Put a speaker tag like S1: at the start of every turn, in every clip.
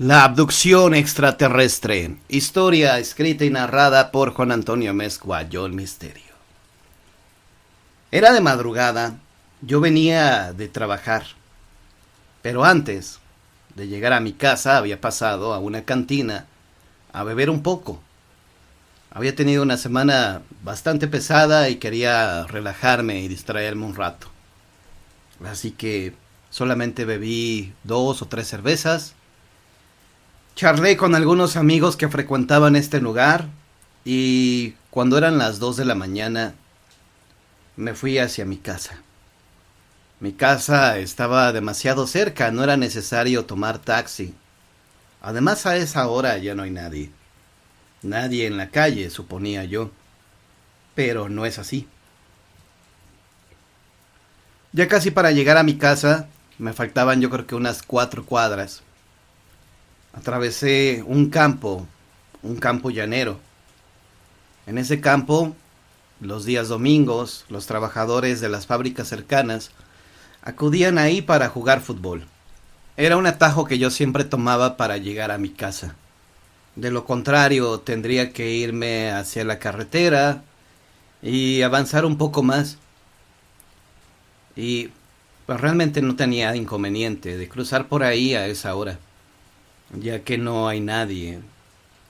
S1: La abducción extraterrestre. Historia escrita y narrada por Juan Antonio Mezcua, yo el misterio. Era de madrugada, yo venía de trabajar, pero antes de llegar a mi casa había pasado a una cantina a beber un poco. Había tenido una semana bastante pesada y quería relajarme y distraerme un rato. Así que solamente bebí 2 o 3 cervezas. Charlé con algunos amigos que frecuentaban este lugar y cuando eran las 2 de la mañana me fui hacia mi casa. Mi casa estaba demasiado cerca, no era necesario tomar taxi. Además a esa hora ya no hay nadie. Nadie en la calle, suponía yo. Pero no es así. Ya casi para llegar a mi casa me faltaban yo creo que unas 4 cuadras. Atravesé un campo llanero. En ese campo, los días domingos, los trabajadores de las fábricas cercanas acudían ahí para jugar fútbol. Era un atajo que yo siempre tomaba para llegar a mi casa. De lo contrario, tendría que irme hacia la carretera y avanzar un poco más. Y pues realmente no tenía inconveniente de cruzar por ahí a esa hora, ya que no hay nadie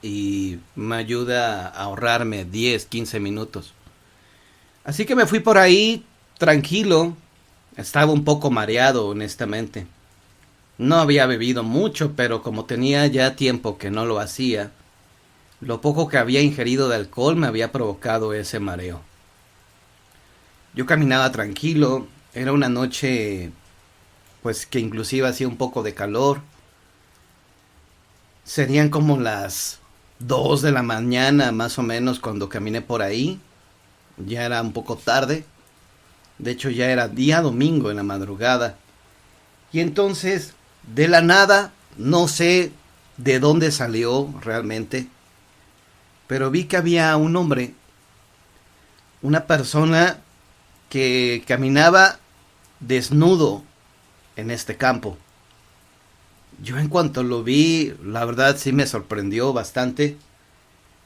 S1: y me ayuda a ahorrarme 10, 15 minutos. Así que me fui por ahí tranquilo. Estaba un poco mareado, honestamente. No había bebido mucho, pero como tenía ya tiempo que no lo hacía, lo poco que había ingerido de alcohol me había provocado ese mareo. Yo caminaba tranquilo, era una noche pues que inclusive hacía un poco de calor. Serían como las 2 de la mañana más o menos cuando caminé por ahí. Ya era un poco tarde. De hecho ya era día domingo en la madrugada. Y entonces, de la nada, no sé de dónde salió realmente, pero vi que había un hombre, una persona que caminaba desnudo en este campo. Yo en cuanto lo vi, la verdad sí me sorprendió bastante.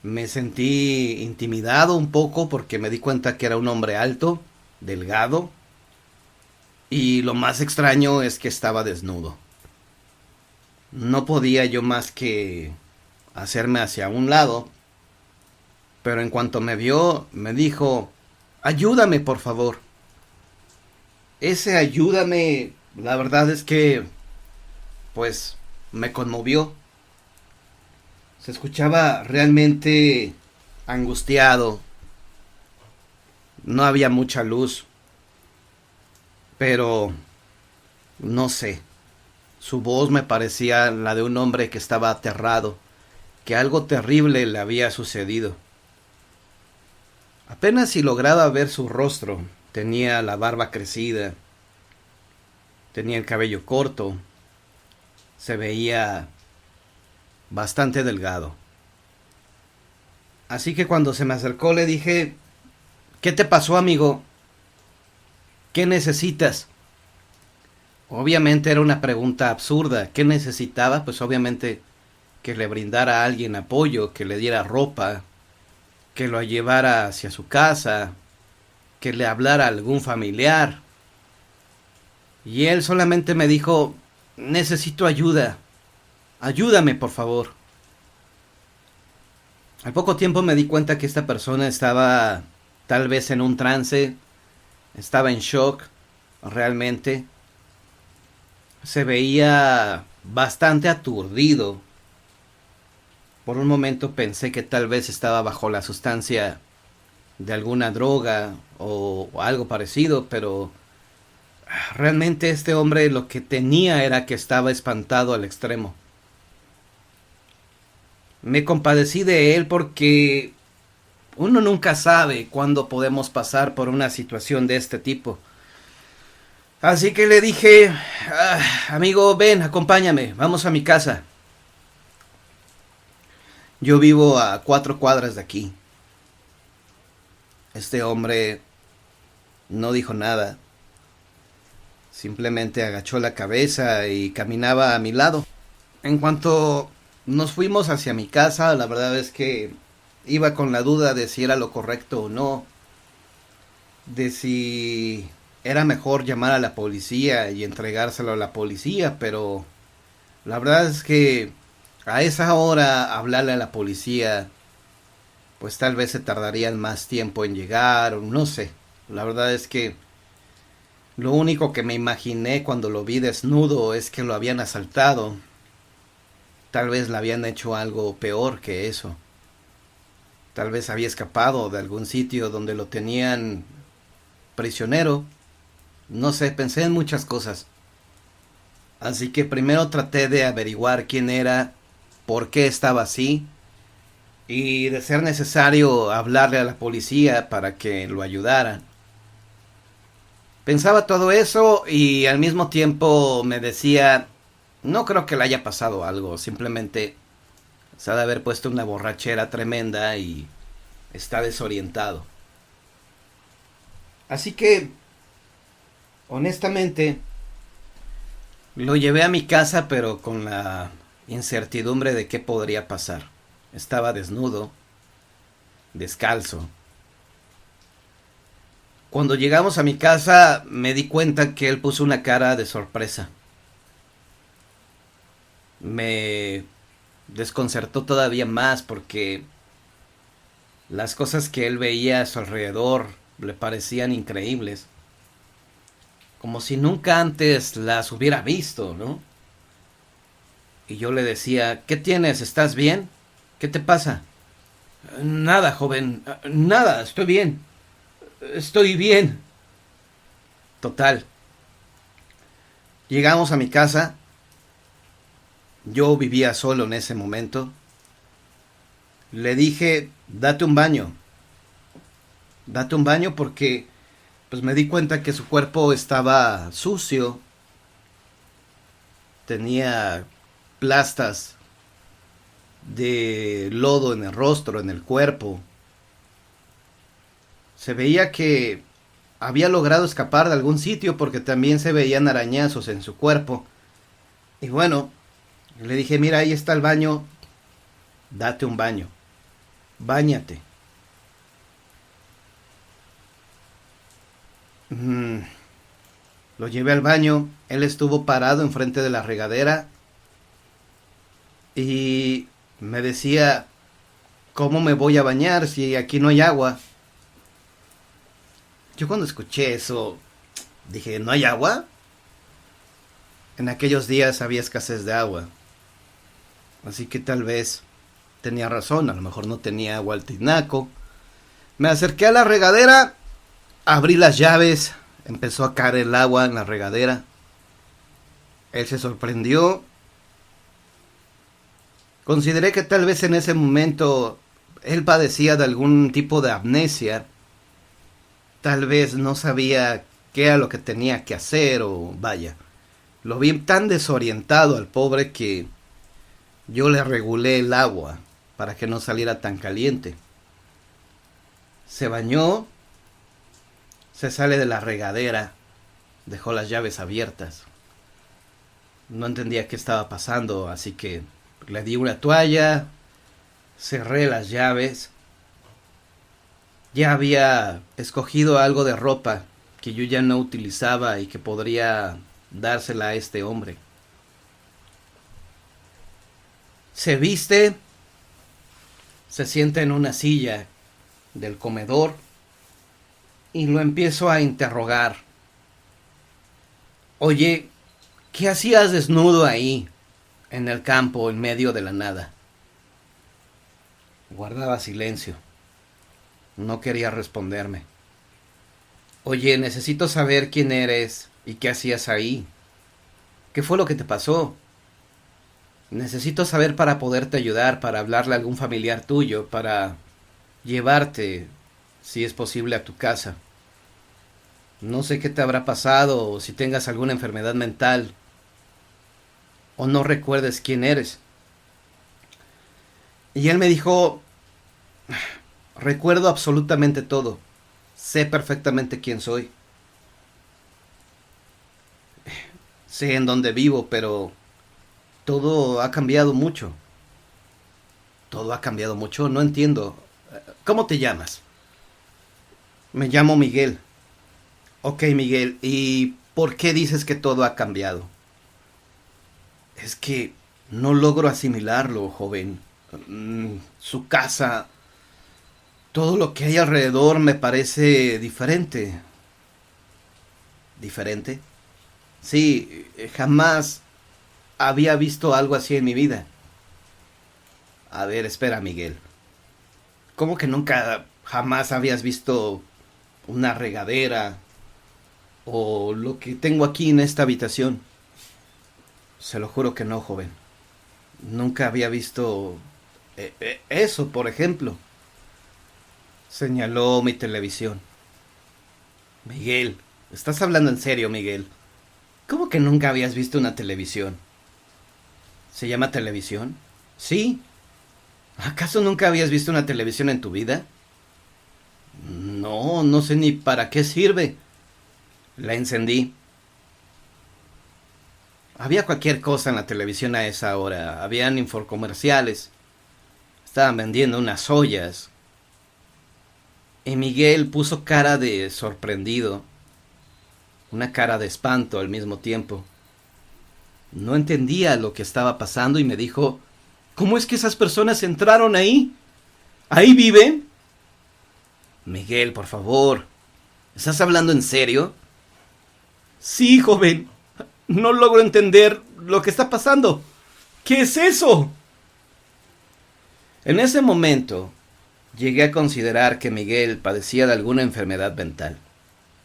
S1: Me sentí intimidado un poco porque me di cuenta que era un hombre alto, delgado, y lo más extraño es que estaba desnudo. No podía yo más que hacerme hacia un lado, pero en cuanto me vio, me dijo, ayúdame por favor. Ese ayúdame, la verdad es que, pues, me conmovió. Se escuchaba realmente angustiado. No había mucha luz, pero no sé. Su voz me parecía la de un hombre que estaba aterrado, que algo terrible le había sucedido. Apenas si lograba ver su rostro. Tenía la barba crecida, tenía el cabello corto, se veía bastante delgado. Así que cuando se me acercó le dije, ¿qué te pasó, amigo? ¿Qué necesitas? Obviamente era una pregunta absurda. ¿Qué necesitaba? Pues obviamente que le brindara a alguien apoyo, que le diera ropa, que lo llevara hacia su casa, que le hablara a algún familiar. Y él solamente me dijo, necesito ayuda, ayúdame por favor. Al poco tiempo me di cuenta que esta persona estaba tal vez en un trance, estaba en shock, realmente. Se veía bastante aturdido. Por un momento pensé que tal vez estaba bajo la sustancia de alguna droga o algo parecido, pero realmente este hombre lo que tenía era que estaba espantado al extremo. Me compadecí de él porque uno nunca sabe cuándo podemos pasar por una situación de este tipo. Así que le dije, amigo, ven, acompáñame, vamos a mi casa. Yo vivo a 4 cuadras de aquí. Este hombre no dijo nada. Simplemente agachó la cabeza y caminaba a mi lado. En cuanto nos fuimos hacia mi casa, la verdad es que iba con la duda de si era lo correcto o no, de si era mejor llamar a la policía y entregárselo a la policía, pero la verdad es que a esa hora hablarle a la policía, pues tal vez se tardarían más tiempo en llegar, o no sé. La verdad es que lo único que me imaginé cuando lo vi desnudo es que lo habían asaltado. Tal vez le habían hecho algo peor que eso. Tal vez había escapado de algún sitio donde lo tenían prisionero. No sé, pensé en muchas cosas. Así que primero traté de averiguar quién era, por qué estaba así, y de ser necesario hablarle a la policía para que lo ayudaran. Pensaba todo eso y al mismo tiempo me decía, no creo que le haya pasado algo, simplemente se ha de haber puesto una borrachera tremenda y está desorientado. Así que, honestamente, lo llevé a mi casa pero con la incertidumbre de qué podría pasar. Estaba desnudo, descalzo. Cuando llegamos a mi casa me di cuenta que él puso una cara de sorpresa. Me desconcertó todavía más porque las cosas que él veía a su alrededor le parecían increíbles. Como si nunca antes las hubiera visto, ¿no? Y yo le decía, ¿qué tienes? ¿Estás bien? ¿Qué te pasa? Nada, joven. Nada, estoy bien. Estoy bien. Total. Llegamos a mi casa. Yo vivía solo en ese momento. Le dije, date un baño. Date un baño porque pues me di cuenta que su cuerpo estaba sucio. Tenía plastas de lodo en el rostro, en el cuerpo. Se veía que había logrado escapar de algún sitio porque también se veían arañazos en su cuerpo. Y bueno, le dije, mira, ahí está el baño, date un baño, báñate. Mm, lo llevé al baño, él estuvo parado enfrente de la regadera y me decía, ¿cómo me voy a bañar si aquí no hay agua? Yo cuando escuché eso dije, ¿no hay agua? En aquellos días había escasez de agua, así que tal vez tenía razón, a lo mejor no tenía agua al tinaco. Me acerqué a la regadera, abrí las llaves, empezó a caer el agua en la regadera. Él se sorprendió. Consideré que tal vez en ese momento él padecía de algún tipo de amnesia. Tal vez no sabía qué era lo que tenía que hacer o vaya. Lo vi tan desorientado al pobre que yo le regulé el agua para que no saliera tan caliente. Se bañó, se sale de la regadera, dejó las llaves abiertas. No entendía qué estaba pasando, así que le di una toalla, cerré las llaves. Ya había escogido algo de ropa que yo ya no utilizaba y que podría dársela a este hombre. Se viste, se sienta en una silla del comedor y lo empiezo a interrogar. Oye, ¿qué hacías desnudo ahí, en el campo, en medio de la nada? Guardaba silencio. No quería responderme. Oye, necesito saber quién eres y qué hacías ahí. ¿Qué fue lo que te pasó? Necesito saber para poderte ayudar, para hablarle a algún familiar tuyo, para llevarte, si es posible, a tu casa. No sé qué te habrá pasado o si tengas alguna enfermedad mental o no recuerdes quién eres. Y él me dijo, recuerdo absolutamente todo. Sé perfectamente quién soy. Sé en dónde vivo, pero Todo ha cambiado mucho. Todo ha cambiado mucho, no entiendo. ¿Cómo te llamas? Me llamo Miguel. Ok, Miguel, ¿y por qué dices que todo ha cambiado? Es que no logro asimilarlo, joven. Su casa, todo lo que hay alrededor me parece diferente. ¿Diferente? Sí, jamás había visto algo así en mi vida. A ver, espera, Miguel. ¿Cómo que nunca, jamás habías visto una regadera o lo que tengo aquí en esta habitación? Se lo juro que no, joven. Nunca había visto eso, por ejemplo. Señaló mi televisión. Miguel, ¿estás hablando en serio, Miguel? ¿Cómo que nunca habías visto una televisión? ¿Se llama televisión? Sí. ¿Acaso nunca habías visto una televisión en tu vida? No, no sé ni para qué sirve. La encendí. Había cualquier cosa en la televisión a esa hora. Habían infocomerciales. Estaban vendiendo unas ollas. Y Miguel puso cara de sorprendido. Una cara de espanto al mismo tiempo. No entendía lo que estaba pasando y me dijo, ¿cómo es que esas personas entraron ahí? ¿Ahí viven? Miguel, por favor. ¿Estás hablando en serio? Sí, joven. No logro entender lo que está pasando. ¿Qué es eso? En ese momento, llegué a considerar que Miguel padecía de alguna enfermedad mental.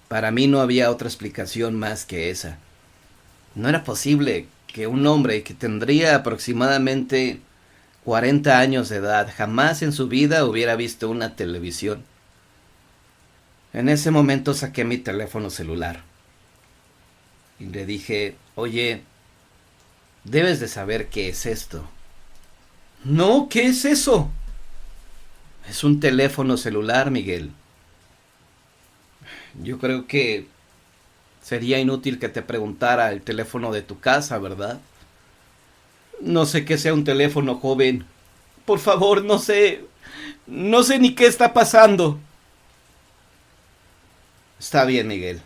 S1: Para mí no había otra explicación más que esa. No era posible que un hombre que tendría aproximadamente 40 años de edad jamás en su vida hubiera visto una televisión. En ese momento saqué mi teléfono celular y le dije, oye, debes de saber qué es esto. No, ¿qué es eso? Es un teléfono celular, Miguel. Yo creo que sería inútil que te preguntara el teléfono de tu casa, ¿verdad? No sé qué sea un teléfono, joven. Por favor, no sé. No sé ni qué está pasando. Está bien, Miguel.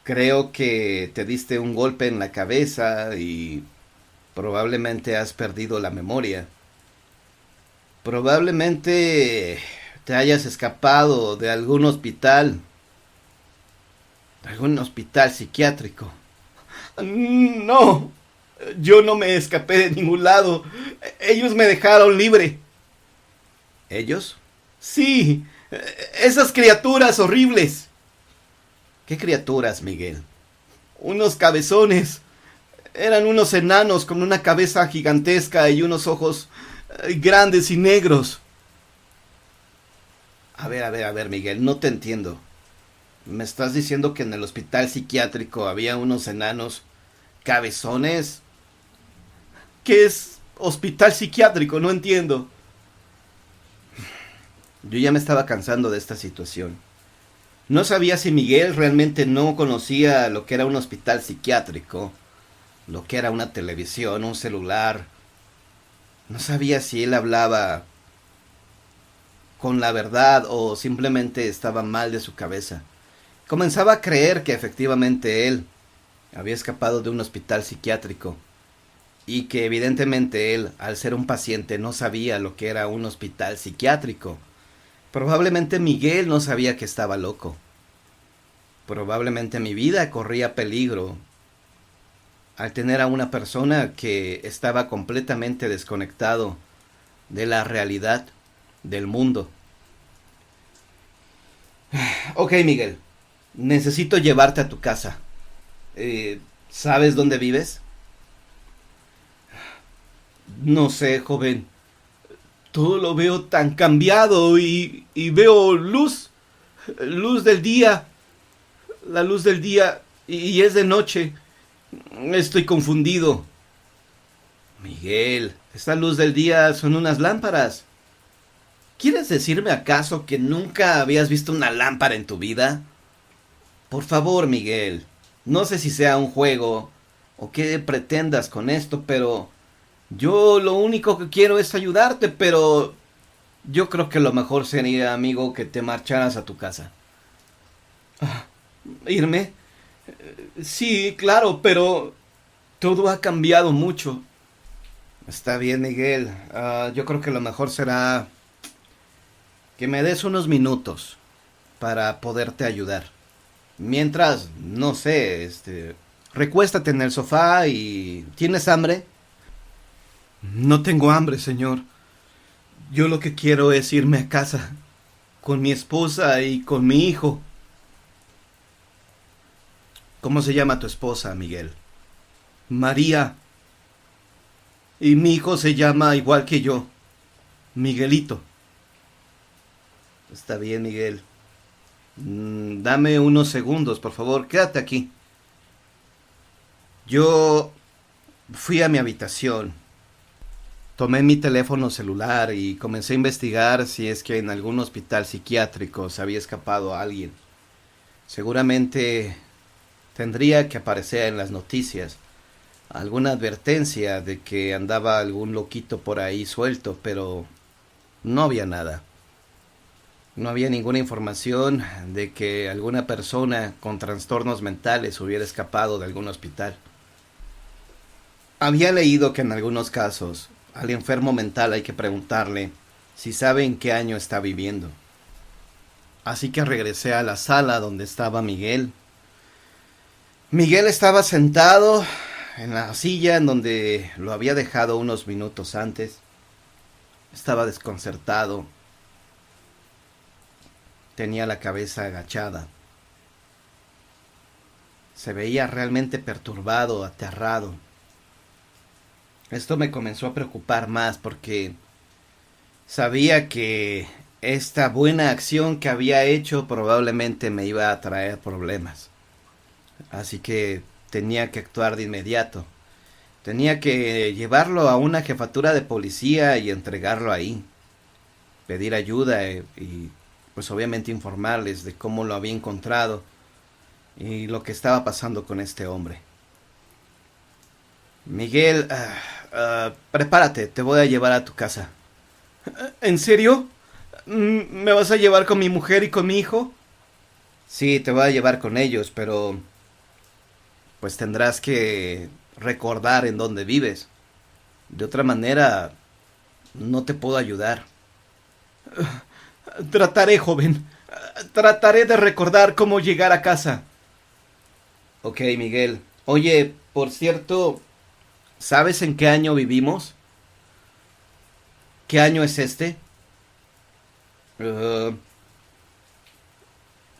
S1: Creo que te diste un golpe en la cabeza y probablemente has perdido la memoria. Probablemente te hayas escapado de algún hospital psiquiátrico. No, yo no me escapé de ningún lado. Ellos me dejaron libre. ¿Ellos? Sí, esas criaturas horribles. ¿Qué criaturas, Miguel? Unos cabezones. Eran unos enanos con una cabeza gigantesca y unos ojos grandes y negros. A ver, Miguel, no te entiendo. ¿Me estás diciendo que en el hospital psiquiátrico había unos enanos cabezones? ¿Qué es hospital psiquiátrico? No entiendo. Yo ya me estaba cansando de esta situación. No sabía si Miguel realmente no conocía lo que era un hospital psiquiátrico, lo que era una televisión, un celular. No sabía si él hablaba con la verdad o simplemente estaba mal de su cabeza. Comenzaba a creer que efectivamente él había escapado de un hospital psiquiátrico y que evidentemente él, al ser un paciente, no sabía lo que era un hospital psiquiátrico. Probablemente Miguel no sabía que estaba loco. Probablemente mi vida corría peligro al tener a una persona que estaba completamente desconectado de la realidad del mundo. Ok, Miguel, necesito llevarte a tu casa. ¿Sabes dónde vives? No sé, joven. Todo lo veo tan cambiado y veo luz del día, la luz del día y es de noche. Estoy confundido. Miguel, esta luz del día son unas lámparas. ¿Quieres decirme acaso que nunca habías visto una lámpara en tu vida? Por favor, Miguel, no sé si sea un juego o qué pretendas con esto, pero Yo lo único que quiero es ayudarte, pero yo creo que lo mejor sería, amigo, que te marcharas a tu casa. ¿Irme? Sí, claro, pero todo ha cambiado mucho. Está bien, Miguel. Yo creo que lo mejor será que me des unos minutos para poderte ayudar. Mientras, no sé, recuéstate en el sofá y... ¿Tienes hambre? No tengo hambre, señor. Yo lo que quiero es irme a casa, con mi esposa y con mi hijo. ¿Cómo se llama tu esposa, Miguel? María. Y mi hijo se llama igual que yo, Miguelito. Está bien, Miguel. Dame unos segundos, por favor. Quédate aquí. Yo fui a mi habitación. Tomé mi teléfono celular y comencé a investigar si es que en algún hospital psiquiátrico se había escapado alguien. Seguramente tendría que aparecer en las noticias alguna advertencia de que andaba algún loquito por ahí suelto, pero no había nada. No había ninguna información de que alguna persona con trastornos mentales hubiera escapado de algún hospital. Había leído que en algunos casos al enfermo mental hay que preguntarle si sabe en qué año está viviendo. Así que regresé a la sala donde estaba Miguel. Miguel estaba sentado en la silla en donde lo había dejado unos minutos antes. Estaba desconcertado. Tenía la cabeza agachada. Se veía realmente perturbado, aterrado. Esto me comenzó a preocupar más porque sabía que esta buena acción que había hecho probablemente me iba a traer problemas. Así que tenía que actuar de inmediato. Tenía que llevarlo a una jefatura de policía y entregarlo ahí. Pedir ayuda y pues obviamente informarles de cómo lo había encontrado y lo que estaba pasando con este hombre. Miguel, prepárate, te voy a llevar a tu casa. ¿En serio? ¿Me vas a llevar con mi mujer y con mi hijo? Sí, te voy a llevar con ellos, pero pues tendrás que recordar en dónde vives. De otra manera, no te puedo ayudar. Trataré, joven. Trataré de recordar cómo llegar a casa. Ok, Miguel. Oye, por cierto, ¿sabes en qué año vivimos? ¿Qué año es este? Uh,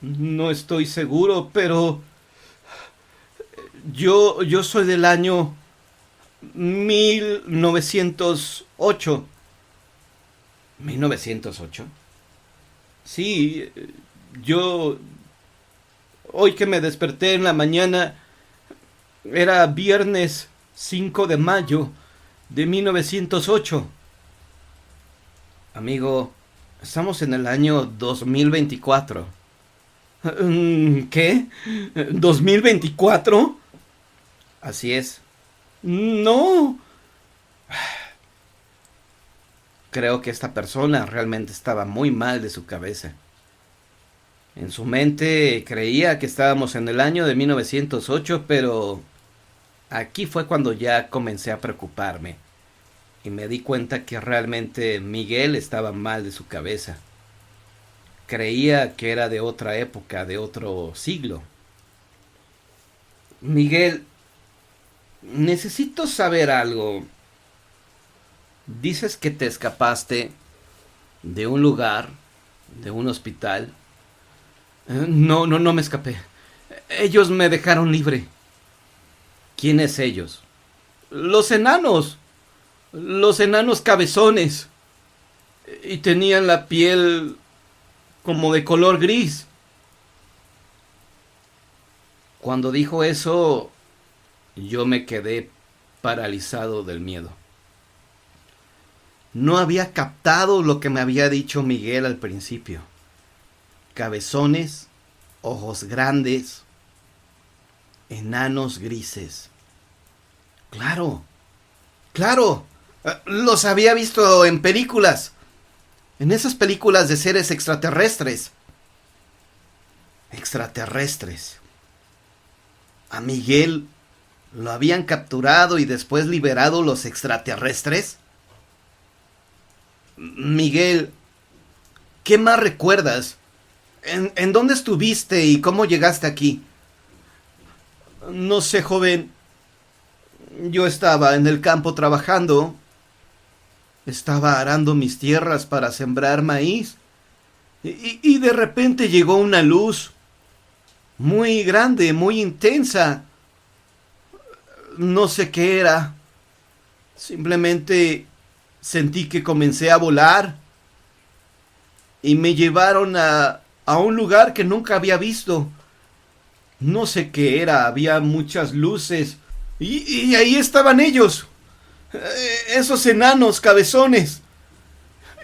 S1: no estoy seguro, pero yo soy del año 1908. ¿1908? Sí, yo hoy que me desperté en la mañana era viernes 5 de mayo de 1908. Amigo, estamos en el año 2024. ¿Qué? ¿2024? Así es. No. Creo que esta persona realmente estaba muy mal de su cabeza. En su mente creía que estábamos en el año de 1908, pero aquí fue cuando ya comencé a preocuparme y me di cuenta que realmente Miguel estaba mal de su cabeza. Creía que era de otra época, de otro siglo. Miguel, necesito saber algo. Dices que te escapaste de un lugar, de un hospital. No me escapé. Ellos me dejaron libre. ¿Quiénes ellos? Los enanos. Los enanos cabezones. Y tenían la piel como de color gris. Cuando dijo eso, yo me quedé paralizado del miedo. No había captado lo que me había dicho Miguel al principio. Cabezones, ojos grandes, enanos grises. Claro, claro. Los había visto en películas. En esas películas de seres extraterrestres. Extraterrestres. A Miguel lo habían capturado y después liberado los extraterrestres. Miguel, ¿qué más recuerdas? ¿En dónde estuviste y cómo llegaste aquí? No sé, joven. Yo estaba en el campo trabajando. Estaba arando mis tierras para sembrar maíz. Y de repente llegó una luz muy grande, muy intensa. No sé qué era. Simplemente sentí que comencé a volar. Y me llevaron a un lugar que nunca había visto. No sé qué era, había muchas luces. Y ahí estaban ellos. Esos enanos cabezones.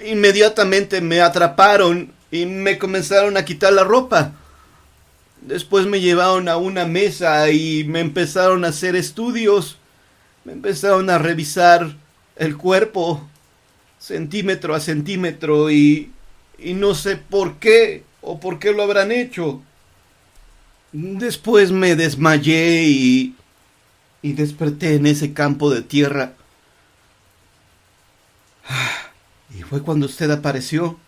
S1: Inmediatamente me atraparon y me comenzaron a quitar la ropa. Después me llevaron a una mesa y me empezaron a hacer estudios. Me empezaron a revisar el cuerpo centímetro a centímetro y no sé por qué o por qué lo habrán hecho. Después me desmayé y desperté en ese campo de tierra. Y fue cuando usted apareció.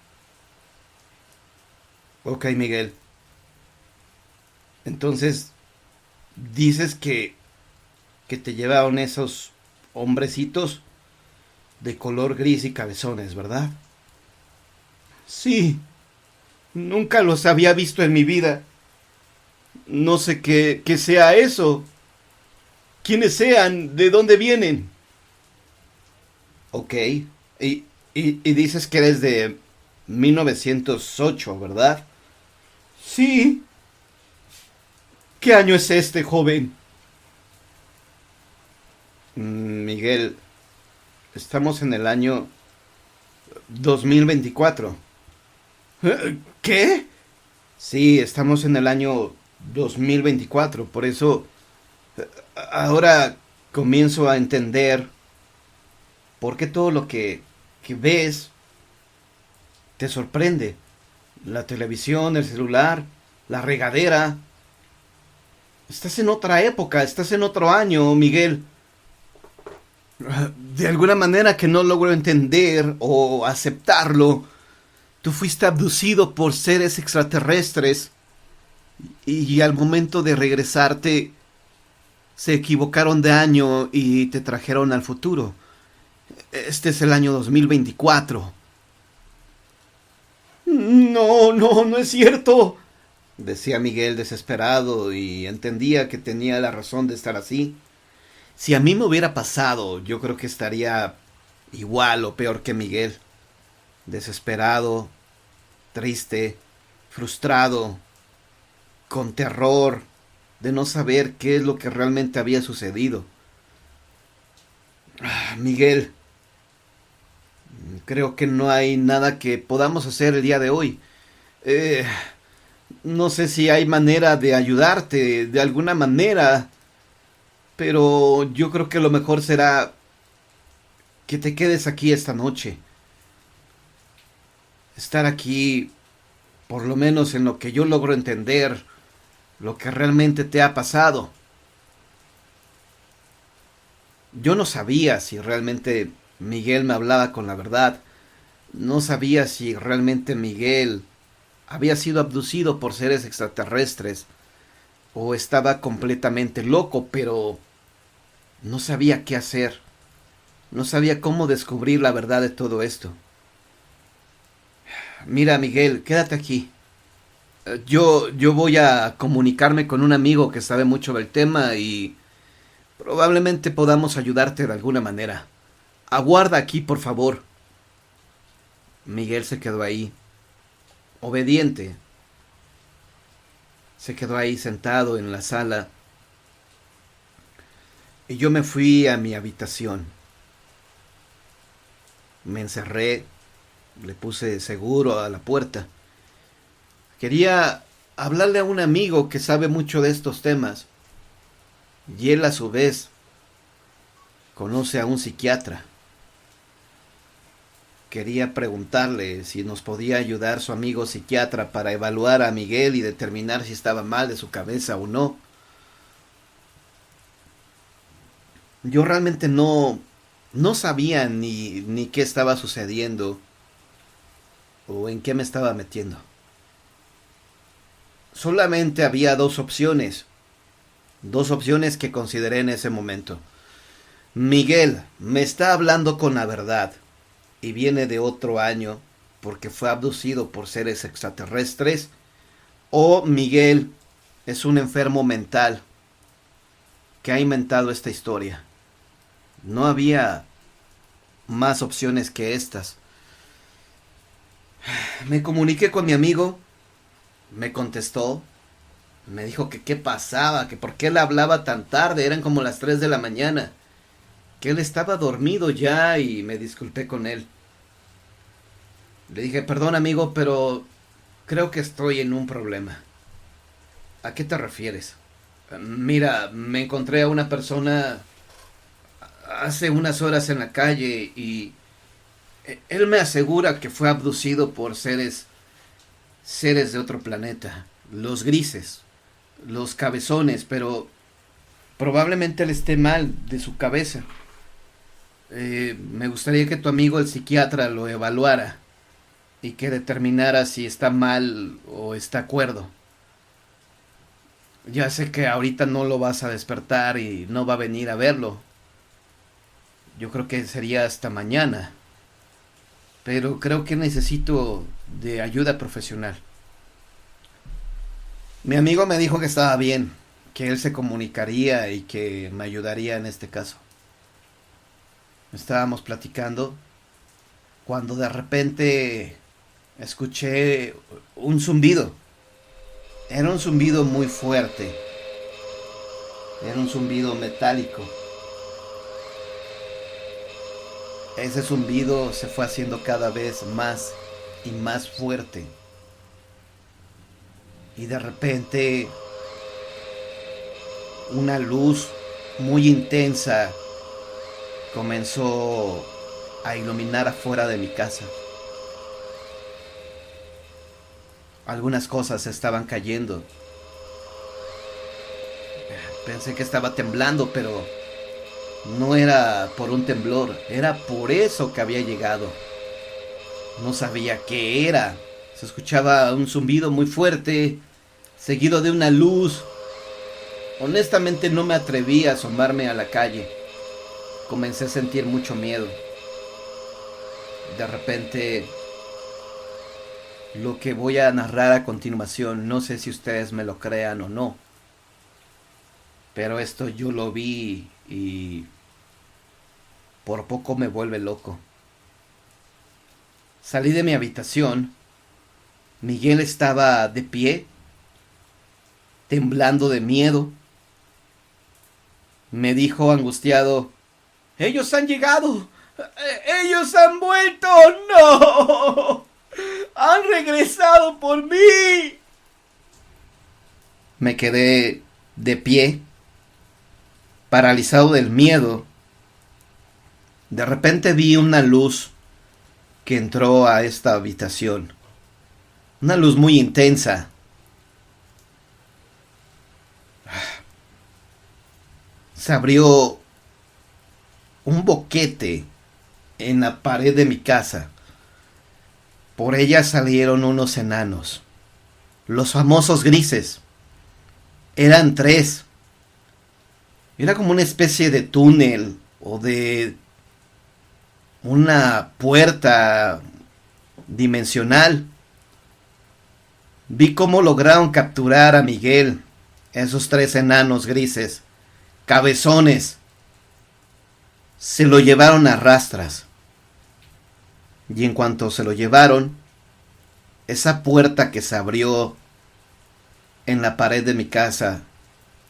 S1: Ok, Miguel. Entonces, dices que te llevaron esos hombrecitos de color gris y cabezones, ¿verdad? Sí, nunca los había visto en mi vida. No sé qué sea eso. ¿Quiénes sean? ¿De dónde vienen? Ok. Y dices que eres de 1908, ¿verdad? Sí. ¿Qué año es este, joven? Miguel, estamos en el año 2024. ¿Qué? Sí, estamos en el año 2024. Por eso ahora comienzo a entender por qué todo lo que ves te sorprende. La televisión, el celular, la regadera. Estás en otra época, estás en otro año, Miguel. De alguna manera que no logro entender o aceptarlo. Tú fuiste abducido por seres extraterrestres y al momento de regresarte se equivocaron de año y te trajeron al futuro. Este es el año 2024. No, no, no es cierto, decía Miguel desesperado y entendía que tenía la razón de estar así. Si a mí me hubiera pasado, yo creo que estaría igual o peor que Miguel. Desesperado, triste, frustrado, con terror de no saber qué es lo que realmente había sucedido. Miguel, creo que no hay nada que podamos hacer el día de hoy. Eh, no sé si hay manera de ayudarte de alguna manera, pero yo creo que lo mejor será que te quedes aquí esta noche. Estar aquí, por lo menos en lo que yo logro entender, lo que realmente te ha pasado. Yo no sabía si realmente Miguel me hablaba con la verdad. No sabía si realmente Miguel había sido abducido por seres extraterrestres o estaba completamente loco, pero no sabía qué hacer. No sabía cómo descubrir la verdad de todo esto. Mira, Miguel, quédate aquí. Yo voy a comunicarme con un amigo que sabe mucho del tema y probablemente podamos ayudarte de alguna manera. Aguarda aquí, por favor. Miguel se quedó ahí, obediente. Se quedó ahí sentado en la sala. Y yo me fui a mi habitación. Me encerré, le puse seguro a la puerta. Quería hablarle a un amigo que sabe mucho de estos temas. Y él a su vez conoce a un psiquiatra. quería preguntarle si nos podía ayudar su amigo psiquiatra para evaluar a Miguel y determinar si estaba mal de su cabeza o no. Yo realmente no sabía ni qué estaba sucediendo o en qué me estaba metiendo. Solamente había dos opciones que consideré en ese momento. Miguel me está hablando con la verdad y viene de otro año porque fue abducido por seres extraterrestres, o Miguel es un enfermo mental que ha inventado esta historia. No había más opciones que estas. Me comuniqué con mi amigo, me contestó, me dijo que qué pasaba, que por qué él hablaba tan tarde, eran como las 3 de la mañana, que él estaba dormido ya, y me disculpé con él. Le dije, perdón amigo, pero creo que estoy en un problema. ¿A qué te refieres? Mira, me encontré a una persona hace unas horas en la calle y él me asegura que fue abducido por seres de otro planeta, los grises, los cabezones, pero probablemente él esté mal de su cabeza. Me gustaría que tu amigo el psiquiatra lo evaluara y que determinara si está mal o está cuerdo. Ya sé que ahorita no lo vas a despertar y no va a venir a verlo. Yo creo que sería hasta mañana. Pero creo que necesito de ayuda profesional. Mi amigo me dijo que estaba bien, que él se comunicaría y que me ayudaría en este caso. Estábamos platicando cuando de repente escuché un zumbido. Era un zumbido muy fuerte. Era un zumbido metálico. Ese zumbido se fue haciendo cada vez más y más fuerte. Y de repente una luz muy intensa comenzó a iluminar afuera de mi casa. Algunas cosas estaban cayendo. Pensé que estaba temblando, pero no era por un temblor, era por eso que había llegado. No sabía qué era. Se escuchaba un zumbido muy fuerte, seguido de una luz. Honestamente no me atreví a asomarme a la calle. Comencé a sentir mucho miedo. De repente, lo que voy a narrar a continuación, no sé si ustedes me lo crean o no, pero esto yo lo vi y por poco me vuelve loco. Salí de mi habitación. Miguel estaba de pie, temblando de miedo. Me dijo angustiado: ¡Ellos han llegado! ¡Ellos han vuelto! ¡No! ¡Han regresado por mí! Me quedé de pie, paralizado del miedo. De repente vi una luz que entró a esta habitación. Una luz muy intensa. Se abrió un boquete en la pared de mi casa. Por ella salieron unos enanos, los famosos grises. Eran 3. Era como una especie de túnel o de una puerta dimensional. Vi cómo lograron capturar a Miguel, esos 3 enanos grises, cabezones. Se lo llevaron a rastras. Y en cuanto se lo llevaron, esa puerta que se abrió en la pared de mi casa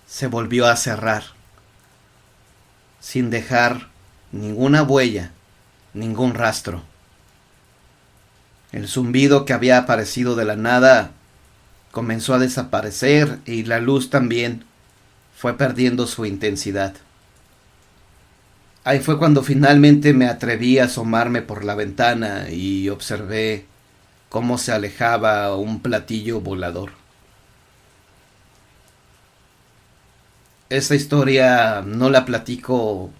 S1: se volvió a cerrar, sin dejar ninguna huella, ningún rastro. El zumbido que había aparecido de la nada comenzó a desaparecer y la luz también fue perdiendo su intensidad. Ahí fue cuando finalmente me atreví a asomarme por la ventana y observé cómo se alejaba un platillo volador. Esta historia no la platico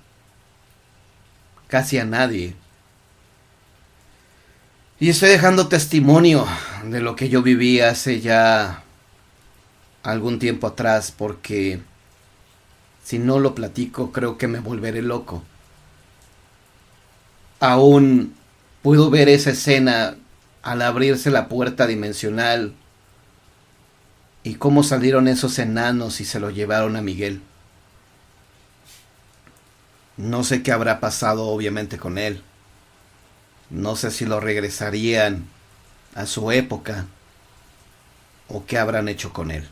S1: casi a nadie. Y estoy dejando testimonio de lo que yo viví hace ya algún tiempo atrás, porque si no lo platico creo que me volveré loco. Aún puedo ver esa escena al abrirse la puerta dimensional y cómo salieron esos enanos y se lo llevaron a Miguel. No sé qué habrá pasado obviamente con él. No sé si lo regresarían a su época o qué habrán hecho con él.